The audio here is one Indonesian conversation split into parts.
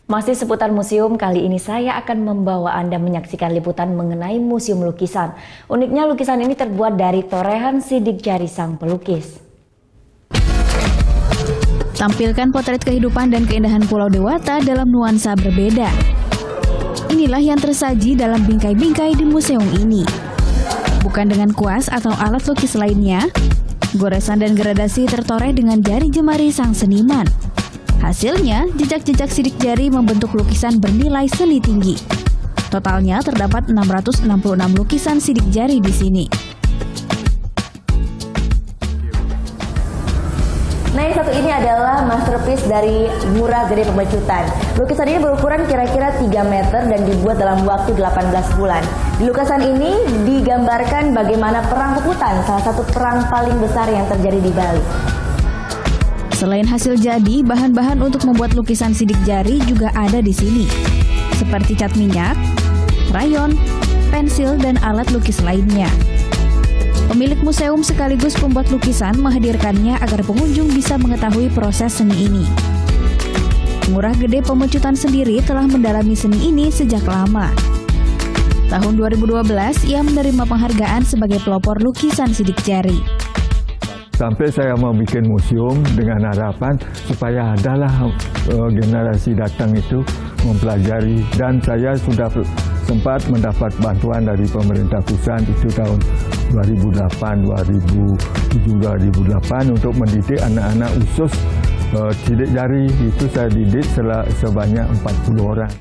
Masih seputar museum, kali ini saya akan membawa Anda menyaksikan liputan mengenai museum lukisan. Uniknya lukisan ini terbuat dari torehan sidik jari sang pelukis. Tampilkan potret kehidupan dan keindahan Pulau Dewata dalam nuansa berbeda. Inilah yang tersaji dalam bingkai-bingkai di museum ini. Bukan dengan kuas atau alat lukis lainnya, goresan dan gradasi tertoreh dengan jari jemari sang seniman. Hasilnya, jejak-jejak sidik jari membentuk lukisan bernilai seni tinggi. Totalnya terdapat 666 lukisan sidik jari di sini. Nah, yang satu ini adalah masterpiece dari Ngurah Gede Pemecutan. Lukisan ini berukuran kira-kira 3 meter dan dibuat dalam waktu 18 bulan. Di lukisan ini digambarkan bagaimana Perang Peputan, salah satu perang paling besar yang terjadi di Bali. Selain hasil jadi, bahan-bahan untuk membuat lukisan sidik jari juga ada di sini, seperti cat minyak, rayon, pensil, dan alat lukis lainnya. Pemilik museum sekaligus pembuat lukisan menghadirkannya agar pengunjung bisa mengetahui proses seni ini. Ngurah Gede Pemecutan sendiri telah mendalami seni ini sejak lama. Tahun 2012, ia menerima penghargaan sebagai pelopor lukisan sidik jari. Sampai saya mau bikin museum dengan harapan supaya adalah generasi datang itu mempelajari, dan saya sudah sempat mendapat bantuan dari pemerintah pusat itu tahun 2008, 2007, 2008 untuk mendidik anak-anak usus sidik jari. Itu saya didik sebanyak 40 orang.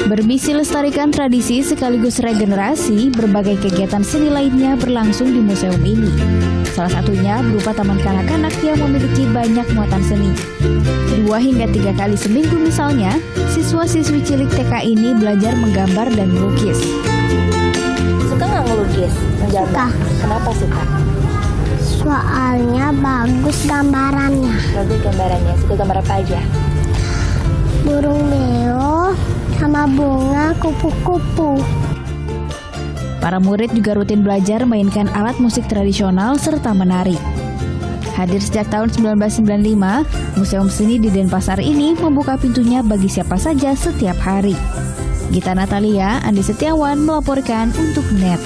Berbisi lestarikan tradisi sekaligus regenerasi, berbagai kegiatan seni lainnya berlangsung di museum ini. Salah satunya berupa taman kanak-kanak yang memiliki banyak muatan seni. 2 hingga 3 kali seminggu misalnya, siswa-siswi cilik TK ini belajar menggambar dan melukis. Suka nggak melukis? Suka. Kenapa suka? Soalnya bagus gambarannya. Bagus gambarannya. Suka gambar apa aja? Burung beo sama bunga kupu-kupu. Para murid juga rutin belajar mainkan alat musik tradisional serta menari. Hadir sejak tahun 1995, Museum Seni di Denpasar ini membuka pintunya bagi siapa saja setiap hari. Gita Natalia, Andi Setiawan melaporkan untuk NET.